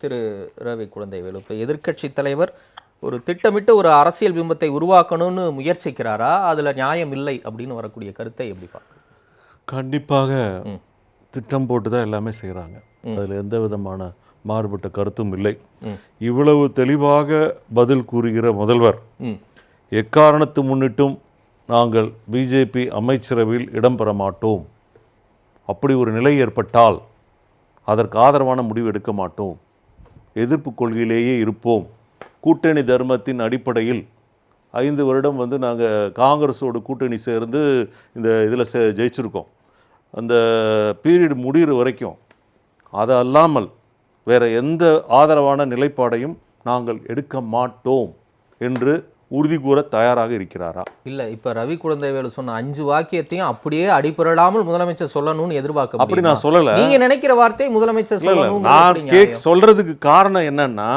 திரு ரவி குழந்தைவேலு, இப்போ எதிர்க்கட்சி தலைவர் ஒரு திட்டமிட்டு ஒரு அரசியல் பிம்பத்தை உருவாக்கணும்னு முயற்சிக்கிறாரா, அதில் நியாயம் இல்லை அப்படின்னு வரக்கூடிய கருத்தை எப்படி பார்க்க? கண்டிப்பாக திட்டம் போட்டு தான் எல்லாமே செய்கிறாங்க. அதில் எந்த விதமான மாறுபட்ட கருத்தும் இல்லை. இவ்வளவு தெளிவாக பதில் கூறுகிற முதல்வர் எக்காரணத்து முன்னிட்டும் நாங்கள் பிஜேபி அமைச்சரவையில் இடம்பெற மாட்டோம், அப்படி ஒரு நிலை ஏற்பட்டால் அதற்கு ஆதரவான முடிவு எடுக்க மாட்டோம், எதிர்ப்பு கொள்கையிலேயே இருப்போம், கூட்டணி தர்மத்தின் அடிப்படையில் 5 வருடம் நாங்கள் காங்கிரஸோடு கூட்டணி சேர்ந்து இந்த இதில் ஜெயிச்சிருக்கோம், அந்த பீரியட் முடிகிற வரைக்கும் அது அல்லாமல் வேறு எந்த ஆதரவான நிலைப்பாடையும் நாங்கள் எடுக்க மாட்டோம் என்று உறுதி கூற தயாராக இருக்கிறாரா? இல்லை, இப்போ ரவி குழந்தைவேலு சொன்ன 5 வாக்கியத்தையும் அப்படியே அடிபுரளாமல் முதலமைச்சர் சொல்லணும்னு எதிர்பார்க்க அப்படி நான் சொல்லலை. நீங்க நினைக்கிற வார்த்தையை முதலமைச்சர் சொல்லணும். நான் சொல்றதுக்கு காரணம் என்னன்னா,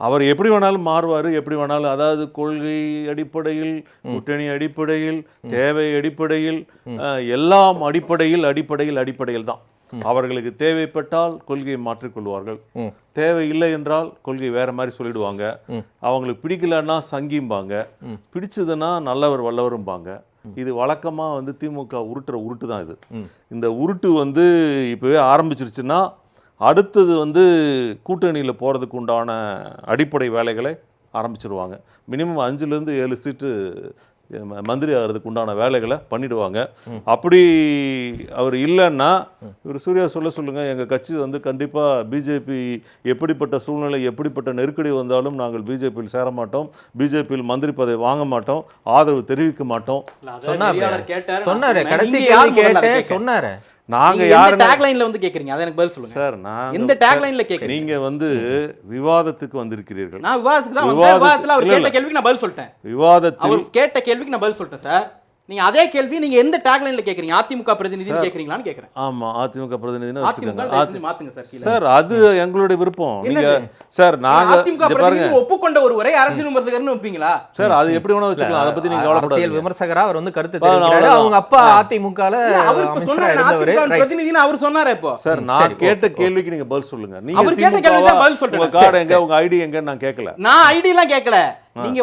அவர் எப்படி வேணாலும் மாறுவார், எப்படி வேணாலும், அதாவது கொள்கை அடிப்படையில், கூட்டணி அடிப்படையில், தேவை அடிப்படையில், எல்லாம் அடிப்படையில் தான். அவர்களுக்கு தேவைப்பட்டால் கொள்கையை மாற்றிக்கொள்வார்கள், தேவையில்லை என்றால் கொள்கை வேற மாதிரி சொல்லிடுவாங்க. அவங்களுக்கு பிடிக்கலன்னா சங்கிம்பாங்க, பிடிச்சதுன்னா நல்லவர் வல்லவரும்பாங்க. இது வழக்கமாக திமுக உருட்டுற உருட்டு தான் இது. இந்த உருட்டு இப்போவே ஆரம்பிச்சிருச்சுன்னா அடுத்தது கூட்டணியில் போகிறதுக்கு உண்டான அடிப்படை வேலைகளை ஆரம்பிச்சிருவாங்க. மினிமம் 5லேருந்து 7 சீட்டு மந்திரி ஆகிறதுக்கு உண்டான வேலைகளை பண்ணிடுவாங்க. அப்படி அவர் இல்லைன்னா இவர் சூர்யா சொல்லுங்கள், எங்கள் கட்சி கண்டிப்பாக பிஜேபி எப்படிப்பட்ட சூழ்நிலை, எப்படிப்பட்ட நெருக்கடி வந்தாலும் நாங்கள் பிஜேபியில் சேர மாட்டோம், பிஜேபியில் மந்திரி பதவி வாங்க மாட்டோம், ஆதரவு தெரிவிக்க மாட்டோம் சொன்னார். நாங்க யாரு டேக்லைன்ல கேக்குறீங்க, அத எனக்கு பதில் சொல்லுங்க சார். நான் இந்த டேக்லைன்ல கேக்குறீங்க, நீங்க விவாதத்துக்கு வந்திருக்கிறீர்கள். நான் விவாதத்துக்கு தான் வந்தேன். விவாதத்துல அவர் கேட்ட கேள்விக்கு நான் பதில் சொல்லிட்டேன். விவாதத்தில் அவர் கேட்ட கேள்விக்கு நான் பதில் சொல்லிட்டேன் சார். நீங்க அதே கேள்வி நீங்க எந்த டேக்லைன்ல கேக்குறீங்க? அதிமுக பிரதிநிதின்னு கேக்குறீங்களான்னு கேக்குறேன். ஆமா, அதிமுக பிரதிநிதின்னு வச்சுக்கோங்க மாத்துங்க சார். சார் அது எங்களுடைய விருப்பம். நீங்க சார் நாங்க அதிமுக பிரதிநிதி ஒப்புக்கொண்ட ஒருவரை அரசியல் விமர்சகர்னு வைப்பீங்களா? சார் அது எப்படி வேணா வச்சுக்கலாம், அத பத்தி நீங்க கவலைப்படாதீங்க. அரசியல் விமர்சகரா அவர் கருத்து தெரிவிக்கிறாரு. அவங்க அப்பா அதிமுகல அமைச்சரா இருந்தவர் பிரதிநிதின்னு அவர் சொன்னாரே. இப்போ சார் நான் கேட்ட கேள்விக்கு நீங்க பதில் சொல்லுங்க. நீங்க அவர் கேட்ட கேள்விக்கு தான் பதில் சொல்றேன். உங்க கார்டு எங்க, உங்க ஐடி எங்கன்னு நான் கேட்கல. நான் ஐடி எல்லாம் கேட்கல. நீங்க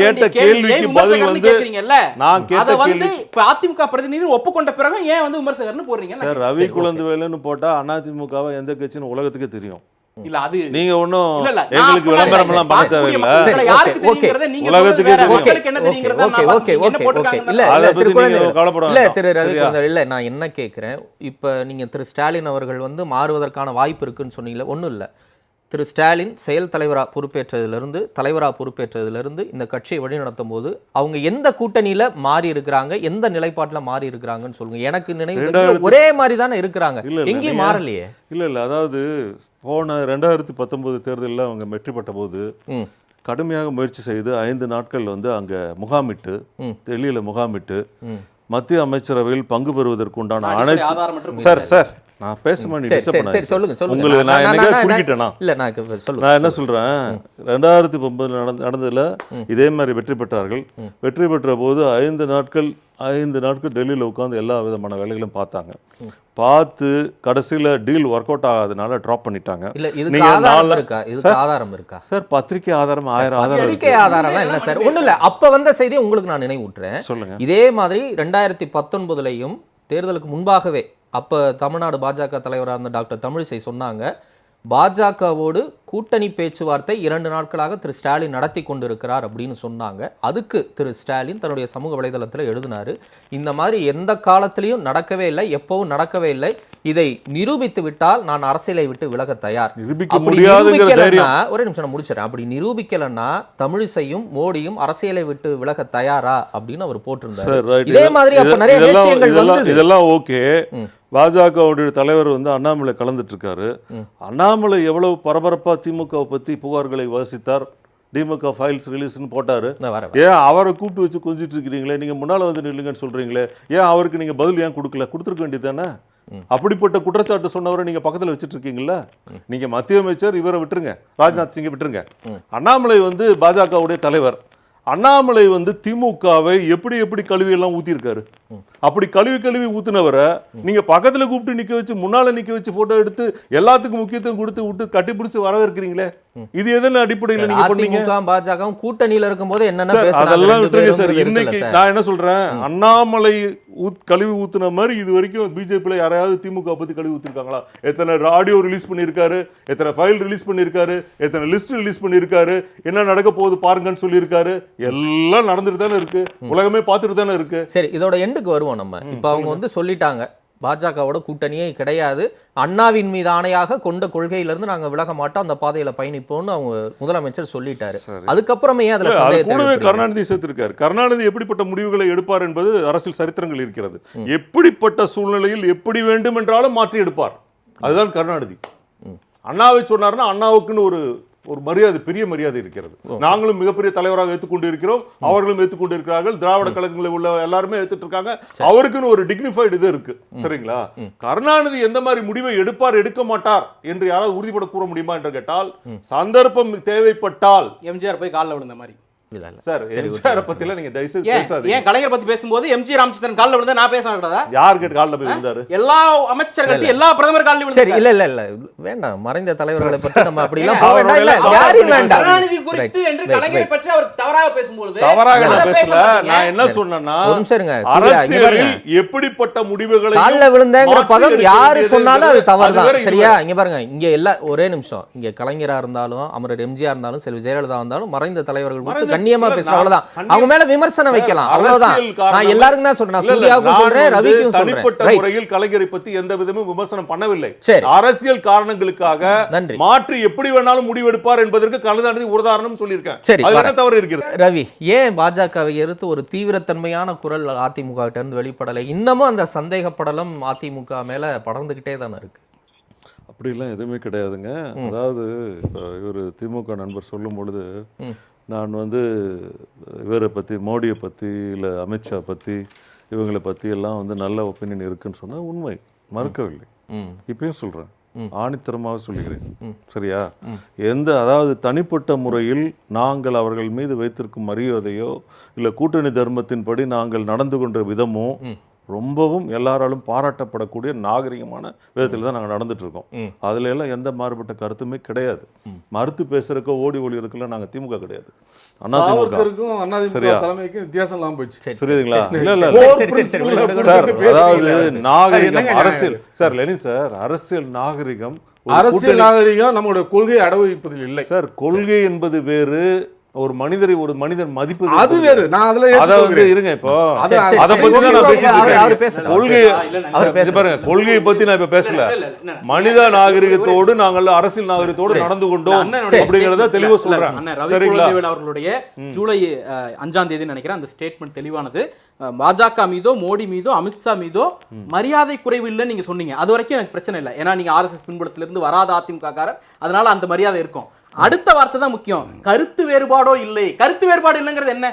கேட்ட கேள்விக்கு பதில் கேக்குறீங்கல்ல, நான் கேட்ட கேள்வி அதிமுக பிரதிநிதி ஒப்புக்கொண்ட பிறகு ஏன் விமர்சகர்னு போடுறீங்க? சார் ரவி குழந்தைவேலுன்னு போட்டா அதிமுகவை எந்த கட்சின்னு உலகத்துக்கே தெரியும். இல்ல அது நீங்க ஒண்ணும் எங்களுக்கு விளம்பரம் எல்லாம் பண்ண தேவையில்லை, உலகத்துக்கே தெரியும். இல்ல நான் என்ன கேக்குறேன், இப்ப நீங்க திரு ஸ்டாலின் அவர்கள் மாறுவதற்கான வாய்ப்பு இருக்குன்னு சொன்னீங்களே, ஒண்ணும் இல்ல. திரு ஸ்டாலின் செயல் தலைவராக பொறுப்பேற்றதிலிருந்து இந்த கட்சியை வழிநடத்தும் போது அவங்க எந்த கூட்டணியில மாறி இருக்கிறாங்க, எந்த நிலைப்பாட்டில் மாறி இருக்கிறாங்கன்னு சொல்லுங்க. எனக்கு நினைவு ஒரே மாதிரி தானே இருக்கிறாங்க, எங்கேயும் மாறலையே. இல்ல அதாவது போன 2019 தேர்தலில் அவங்க வெற்றி பெற்ற போது கடுமையாக முயற்சி செய்து 5 நாட்கள் அங்க முகாமிட்டு, டெல்லியில முகாமிட்டு மத்திய அமைச்சரவையில் பங்கு பெறுவதற்கு உண்டான அனைத்து சார் நான் பேசுமா, நீ டிஸ்டர்ப் பண்ணாதீங்க. உங்களுக்கு நான் என்னைக்கு குறுக்கிட்டேனா? இல்ல நான் என்ன சொல்றேன், 2019 நடந்ததுல இதே மாதிரி வெற்றி பெற்றார்கள். வெற்றி பெற்ற போது 5 நாட்கள் டெல்லியில் உட்காந்து எல்லா விதமான வேலைகளும் பார்த்து கடைசியில் டீல் ஒர்க் அவுட் ஆகாதனால ட்ராப் பண்ணிட்டாங்க. சார் பத்திரிகை ஆதாரம் 1000 ஆதாரம் இல்ல சார், ஒண்ணு இல்ல. அப்ப வந்த செய்தி உங்களுக்கு நான் நினைவூட்டுறேன். சொல்லுங்க. இதே மாதிரி 2019 தேர்தலுக்கு முன்பாகவே அப்போ தமிழ்நாடு பாஜக தலைவராக இருந்த டாக்டர் தமிழிசை சொன்னாங்க, பாஜகவோடு கூட்டணி பேச்சுவார்த்தை 2 நாட்களாக திரு ஸ்டாலின் நடத்தி கொண்டிருக்கிறார் அப்படின்னு சொன்னாங்க. அதுக்கு திரு ஸ்டாலின் தன்னுடைய சமூக வலைதளத்தில் எழுதினாரு, இந்த மாதிரி எந்த காலத்திலையும் நடக்கவே இல்லை, எப்பவும் நடக்கவே இல்லை, இதை நிரூபித்து விட்டால் நான் அரசியலை விட்டு விலக தயார். ஒரே நிமிஷம் நான் முடிச்சிடறேன். அப்படி நிரூபிக்கலன்னா தமிழிசையும் மோடியும் அரசியலை விட்டு விலக தயாரா அப்படின்னு அவர் போட்டிருந்தார். இதே மாதிரி அப்ப நிறைய விஷயங்கள் இதெல்லாம் ஓகே. பாஜகவுடைய தலைவர் அண்ணாமலை கலந்துட்டு இருக்காரு. அண்ணாமலை எவ்வளவு பரபரப்பா திமுக பத்தி புகார்களை வாசித்தார், திமுக ஃபைல்ஸ் ரிலீஸ்னு போட்டாரு. ஏன் அவரை கூப்பிட்டு வச்சு கொஞ்சிட்டு இருக்கிறீங்களே, நீங்க முன்னால நில்லுங்கன்னு சொல்றீங்களே, ஏன் அவருக்கு நீங்க பதில் ஏன் கொடுத்துருக்க வேண்டியது தானே? அப்படிப்பட்ட குற்றச்சாட்டு சொன்னவரை நீங்க பக்கத்துல வச்சுட்டு இருக்கீங்கல்ல. நீங்க மத்திய அமைச்சர் இவரை விட்டுருங்க, ராஜ்நாத் சிங்கை விட்டுருங்க. அண்ணாமலை பாஜகவுடைய தலைவர். அண்ணாமலை திமுகவை எப்படி கழுவி எல்லாம் ஊத்திருக்காரு. அப்படி கழுவி ஊத்துனவரை நீங்க பக்கத்துல கூப்பிட்டு நிக்க வச்சு முன்னால நிக்க வச்சு போட்டோ எடுத்து எல்லாத்துக்கும் முக்கியத்துவம் கொடுத்து விட்டு கட்டிப்பிடிச்சு வரவேற்கிறீங்களே, இது எதன அடிப்படையில் நீங்க பண்ணீங்க? அதிமுக பாஜக கூட்டணியில இருக்கும்போது என்னென்ன சார், பேசுறாங்க அதெல்லாம் ரெண்டு விட்டுருங்க பேரும் சார். இருக்குல்ல இன்னைக்கு சார். நான் என்ன சொல்றேன், அண்ணாமலை கழுவி ஊத்துன மாதிரி இது வரைக்கும் பிஜேபியில யாராவது திமுக பத்தி கழுவி ஊத்திருக்காங்களா? எத்தனை ஆடியோ ரிலீஸ் பண்ணியிருக்காரு, எத்தனை ஃபைல் ரிலீஸ் பண்ணியிருக்காரு, எத்தனை லிஸ்ட் ரிலீஸ் பண்ணியிருக்காரு, என்ன நடக்க போகுது பாருங்கன்னு சொல்லியிருக்காரு. எல்லாம் நடந்துட்டு தானே இருக்கு, உலகமே பார்த்துட்டு தானே இருக்கு. சரி, இதோட எண்டுக்கு வருவோம் நம்ம. இப்போ அவங்க வந்து சொல்லிட்டாங்க பாஜகவோட கூட்டணியே கிடையாது, அண்ணாவின் மீது ஆணையாக கொண்ட கொள்கையிலிருந்து நாங்க விலக மாட்டோம், அந்த பாதையில பயணிப்போம்னு அவங்க முதலமைச்சர் சொல்லிட்டாரு. அதுக்கப்புறமே ஏன் அதுல சந்தேகத்தை கூடவே எழுப்புறீங்க? கருணாநிதி சேர்த்திருக்காரு. கருணாநிதி எப்படிப்பட்ட முடிவுகளை எடுப்பார் என்பது அரசியல் சரித்திரங்கள் இருக்கிறது. எப்படிப்பட்ட சூழ்நிலையில் எப்படி வேண்டும் என்றாலும் மாற்றி எடுப்பார். அதுதான் கருணாநிதி. அண்ணாவை சொன்னார்னா அண்ணாவுக்குன்னு ஒரு மரியாதை, பெரிய மரியாதை இருக்கிறது. நாங்களும் மிகப்பெரிய தலைவராக ஏற்றுக்கொண்டு இருக்கிறோம், அவர்களும் ஏற்றுக்கொண்டு இருக்கிறார்கள், திராவிட கழகங்களில் உள்ள எல்லாருமே ஏற்றுட்டு இருக்காங்க. அவருக்குன்னு ஒரு டிக்னிஃபைடு இது இருக்கு. சரிங்களா? கருணாநிதி எந்த மாதிரி முடிவை எடுப்பார் எடுக்க மாட்டார் என்று யாராவது உறுதிப்பட கூற முடியுமா என்று கேட்டால், சந்தர்ப்பம் தேவைப்பட்டால் எம்ஜிஆர் போய் காலில் விழுந்த மாதிரி. சார், எம்ஜிஆர் பத்தில நீங்க தயவு செய்து பேசாதீங்க. ஏன் கலைஞர் பத்தி பேசும்போது எம்ஜி ராமச்சந்திரன் காலில் விழுந்தா நான் பேச கூடாதா? யார் கேட்டு காலில் போய் விழுந்தாரு? எல்லா அமைச்சர்கள் எல்லா பிரதமர் காலில் சரி, விழுந்தாரு. இல்ல வேண்டாம், மறைந்த தலைவர்களை பத்தி நம்ம அப்படி எல்லாம் போக வேண்டாம். இல்ல, யாரையும் வேண்டாம். கருணாநிதி குறித்து என்று கலைஞரை பற்றி அவர் தவறாக பேசும்போது தவறாக நான் பேசல. நான் என்ன சொன்னேன்னா, ஒரு நிமிஷம் இருங்க. அரசியலில் எப்படிப்பட்ட முடிவுகளை காலில் விழுந்தேங்கிற பதம் யாரு சொன்னாலும் அது தவறுதான். சரியா? இங்க பாருங்க, இங்க எல்லா ஒரே நிமிஷம், இங்க கலைஞரா இருந்தாலும் அமரர் எம்ஜிஆர் இருந்தாலும் செல்வி ஜெயலலிதா இருந்தாலும் மறைந்த தலைவர்கள் குறித்து கண்ணியமா பேசுறவங்க தான். அவங்க மேல விமர்சனம் வைக்கலாம், அவ்வளவுதான். நான் எல்லாருக்கும் தான் சொல்றேன், சூர்யாவுக்கும் சொல்றேன், ரவிக்கும் சொல்றேன். தனிப்பட்ட முறையில் கலைஞரை பத்தி எந்த விதமும் விமர்சனம் பண்ணவில்லை. சரி, அரசியல் காரணங்களுக்காக நன்றி. மாற்றி எப்படி வேணாலும் முடிவெடுப்பார் என்பதற்கு கருணாநிதி உதாரணம் சொல்லியிருக்கேன். சரி, அது என்ன தவறு இருக்கிறது? ரவி, ஏன் பாஜகவை எதிர்த்து ஒரு தீவிரத்தன்மையான குரல் அதிமுக கிட்ட இருந்து வெளிப்படலை? இன்னமும் அந்த சந்தேகப்படலும் அதிமுக மேல படர்ந்துகிட்டே தானே இருக்கு. அப்படிலாம் எதுவுமே கிடையாதுங்க. அதாவது இவர் திமுக நண்பர் சொல்லும் பொழுது நான் வந்து இவரை பற்றி, மோடியை பற்றி, இல்லை அமித்ஷா பற்றி, இவங்களை பற்றி எல்லாம் வந்து நல்ல ஒப்பீனியன் இருக்குன்னு சொன்னால் உண்மை, மறுக்கவில்லை. இப்பயும் சொல்கிறேன், ஆணித்தரமாக சொல்லுகிறேன். சரியா? அதாவது தனிப்பட்ட முறையில் நாங்கள் அவர்கள் மீது வைத்திருக்கும் மரியாதையோ இல்லை கூட்டணி தர்மத்தின்படி நாங்கள் நடந்து கொண்ட விதமோ ரொம்பவும் எல்லாராலும் பாராட்டப்படக்கூடிய நாகரிகமான விதத்தில் தான் நாங்கள் நடந்துட்டு இருக்கோம். அதுல எல்லாம் எந்த மாறுபட்ட கருத்துமே கிடையாது. மறுத்து பேசுறதுக்கோ ஓடி ஒளியறதுக்கெல்லாம் நாங்கள் திமுக கிடையாது. வித்தியாசம் எல்லாம் போச்சு. புரியுதுங்களா? இல்ல சார், அதாவது நாகரிகம், அரசியல் சார், லெனின் சார், அரசியல் நாகரிகம், அரசியல் நாகரிகம் நம்மளுடைய கொள்கையை அடவடிப்பதில் இல்லை சார். கொள்கை என்பது வேறு, ஒரு மனிதன் மதிப்பு அது வேறு. நான் அதுல வந்து இருங்க, இப்போ அத பத்தி தான் நான் பேசிட்டு இருக்கேன். கொள்கையை பத்தி நான் இப்ப பேசல. மனித நாகரிகத்தோடு நாங்கள் அரசியல் நாகரிகத்தோடு நடந்து கொண்டோம் அப்படிங்கறத தெளிவா சொல்றேன். சரிங்களா? அவர்களுடைய ஜூலை 5ஆம் தேதி நினைக்கிறேன் அந்த ஸ்டேட்மெண்ட் தெளிவானது. பாஜக மீதோ மோடி மீதோ அமித்ஷா மீதோ மரியாதை குறைவு இல்லைன்னு நீங்க சொன்னீங்க. அது வரைக்கும் எனக்கு பிரச்சனை இல்லை, ஏன்னா நீங்க RSS பின்புலத்திலிருந்து வராத அதிமுக காரர், அதனால அந்த மரியாதை இருக்கும். அடுத்த வார்த்தை தான் முக்கியம். கருத்து வேறுபாடோ இல்லை. கருத்து வேறுபாடு இல்லைங்கிறது என்ன?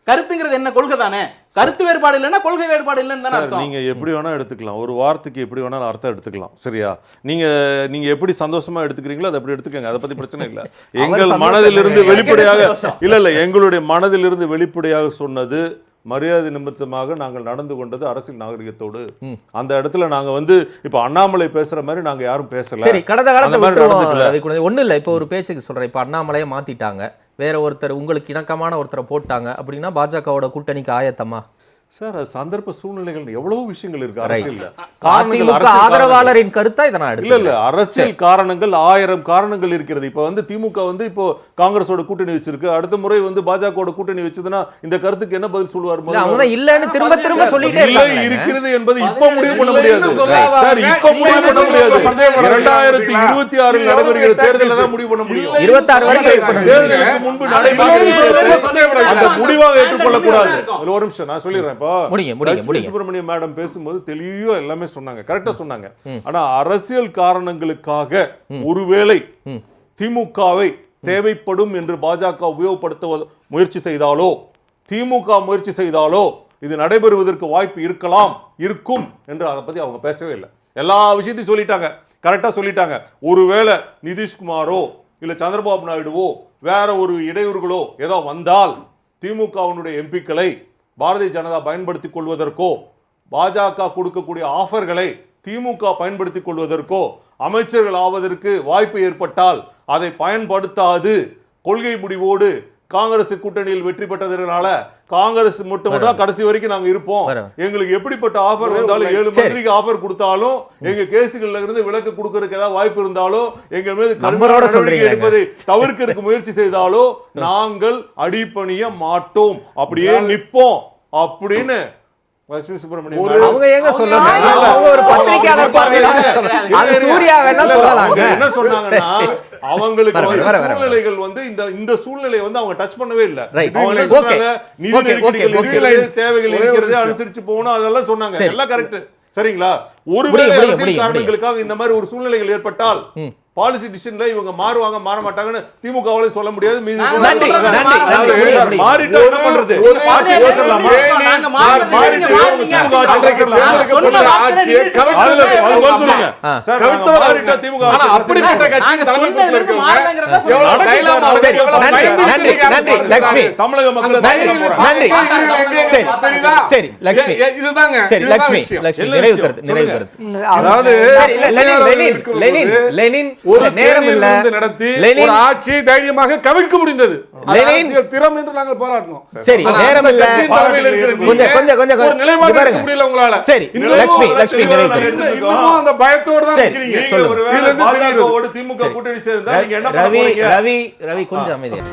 கருத்துங்கிறது என்ன? கொள்கை தானே. கருத்து வேறுபாடு இல்லைன்னா கொள்கை வேறுபாடு இல்லைன்னு தானே அர்த்தம். நீங்க எப்படி வேணா எடுத்துக்கலாம், ஒரு வார்த்தைக்கு எப்படி வேணாலும் அர்த்தம் எடுத்துக்கலாம். சரியா? நீங்க எப்படி சந்தோஷமா எடுத்துக்கிறீங்களோ அதை அப்படி எடுத்துக்கங்க, அதை பத்தி பிரச்சனை இல்லை. எங்கள் மனதிலிருந்து வெளிப்படையாக இல்ல எங்களுடைய மனதிலிருந்து வெளிப்படையாக சொன்னது, மரியாதை நிமித்தமாக நாங்கள் நடந்து கொண்டது அரசியல் நாகரிகத்தோடு. அந்த இடத்துல நாங்க வந்து இப்ப அண்ணாமலை பேசுற மாதிரி நாங்க யாரும் பேசல. சரி, கடந்த காலத்துல ஒண்ணு இல்ல. இப்ப ஒரு பேச்சுக்கு சொல்றேன், இப்ப அண்ணாமலையை மாத்திட்டாங்க, வேற ஒருத்தர் உங்களுக்கு இணக்கமான ஒருத்தரை போட்டாங்க அப்படின்னா பாஜகவோட கூட்டணிக்கு ஆயத்தமா? சார், அது சந்தர்ப்ப சூழ்நிலைகள், எவ்வளவு விஷயங்கள் இருக்கு அரசியல்ல. ஆதரவாளரின் கருத்தா இதை நான் இல்ல அரசியல் காரணங்கள் 1000 காரணங்கள் இருக்கிறது. இப்ப வந்து திமுக வந்து இப்போ காங்கிரஸோட கூட்டணி வச்சிருக்கு, அடுத்த முறை வந்து பாஜகவோட கூட்டணி வச்சதுன்னா இந்த கருத்துக்கு என்ன பதில் சொல்லுவார்? இல்லன்னு திரும்ப திரும்ப சொல்லிட்டே இருக்கிறது என்பது இப்ப முடிவு பண்ண முடியாது சார். இப்ப முடிவு பண்ண முடியாது. 2026 நடைபெறுகிற தேர்தலில் தான் முடிவு பண்ண முடியும். 26 வரைக்கும் தேர்தலுக்கு முன்பு நடைபெறுகிற அந்த முடிவாக ஏற்றுக்கொள்ளக் கூடாது. ஒரு நிமிஷம் நான் சொல்லிடுறேன். சுப்பிரமணியம் மேடம் பேசும்போது தெளிவா எல்லாமே சொன்னாங்க, கரெக்டா சொன்னாங்க. ஆனா அரசியல் காரணங்களுக்காக ஒருவேளை திமுகவை தேவைப்படும் என்று பாஜக உபயோகப்படுத்த முயற்சி செய்தாலோ, திமுக முயற்சி செய்தாலோ இது நடைபெறுவதற்கு வாய்ப்பு இருக்கலாம், இருக்கும் என்று அதை பத்தி அவங்க பேசவே இல்லை. எல்லா விஷயத்தையும் சொல்லிட்டாங்க, கரெக்டா சொல்லிட்டாங்க. ஒருவேளை நிதிஷ்குமாரோ இல்ல சந்திரபாபு நாயுடுவோ வேற ஒரு இடையூறுகளோ ஏதோ வந்தால் திமுகவினுடைய எம்பிக்களை பாரதிய ஜனதா பயன்படுத்திக் கொள்வதற்கோ பாஜக கொடுக்கக்கூடிய ஆஃபர்களை திமுக பயன்படுத்திக் கொள்வதற்கோ அமைச்சர்கள் ஆவதற்கு வாய்ப்பு ஏற்பட்டால் அதை பயன்படுத்தாது கொள்கை முடிவோடு காங்கிரஸ் கூட்டணியில் வெற்றி பெற்றதனால காங்கிரஸ் மட்டும் தான் கடைசி வரைக்கும் நாங்க இருப்போம், எங்களுக்கு எப்படிப்பட்ட ஆஃபர் வந்தாலும் 7 மந்திரிக்கு ஆஃபர் கொடுத்தாலும் எங்க கேசுகள்ல இருந்து விலக்கு கொடுக்கறதுக்கு ஏதாவது வாய்ப்பு இருந்தாலோ எங்க மீது நடவடிக்கை எடுப்பதை தவிர்க்கிறதுக்கு முயற்சி செய்தாலோ நாங்கள் அடிபணிய மாட்டோம், அப்படியே நிப்போம் அப்படின்னு லட்சுமி சுப்பிரமணியன் அவங்க எங்க சொல்றாங்க? அவங்க ஒரு பத்திரிக்கையாளர் பார்வையில சொல்றாங்க. அது சூர்யா வேணா சொல்லலாம். என்ன சொன்னாங்கன்னா அவங்களுக்கு சூழ்நிலைகள் வந்து இந்த சூழ்நிலையை வந்து அவங்க டச் பண்ணவே இல்ல. அவங்க என்ன சொன்னாங்க, நிதி நெருக்கடிகள் இருக்கிறது, சேவைகள் இருக்கிறது, அனுசரிச்சு போகணும், அதெல்லாம் சொன்னாங்க. எல்லாம் கரெக்ட், சரிங்களா? ஒருவேளை அரசியல் காரணங்களுக்காக இந்த மாதிரி ஒரு சூழ்நிலைகள் ஏற்பட்டால் பாலிசி டிசிஷன்ல இவங்க மாறுவாங்க மாற மாட்டாங்கன்னு திமுகவால சொல்ல முடியாது. மாறிட்டா என்ன பண்றது? தமிழக மக்கள் ஒரு நேரம் இல்ல நடத்தி ஒரு ஆட்சியை தைரியமாக கவிழ்க்க முடிந்தது. திறம் என்று நாங்கள் பாராட்டணும். சரி, நேரம் இல்ல, கொஞ்சம் ஒரு நிலைப்பாடு எடுக்க முடியல உங்களால. சரி, லட்சுமி இன்னமும் அந்த பயத்தோட தான் இருக்கீங்க. நீங்க ஒருவேளை பாஜகவோடு திமுக கூட்டணி சேர்ந்தா நீங்க என்ன பண்ண போறீங்க? ரவி கொஞ்சம் அமைதியா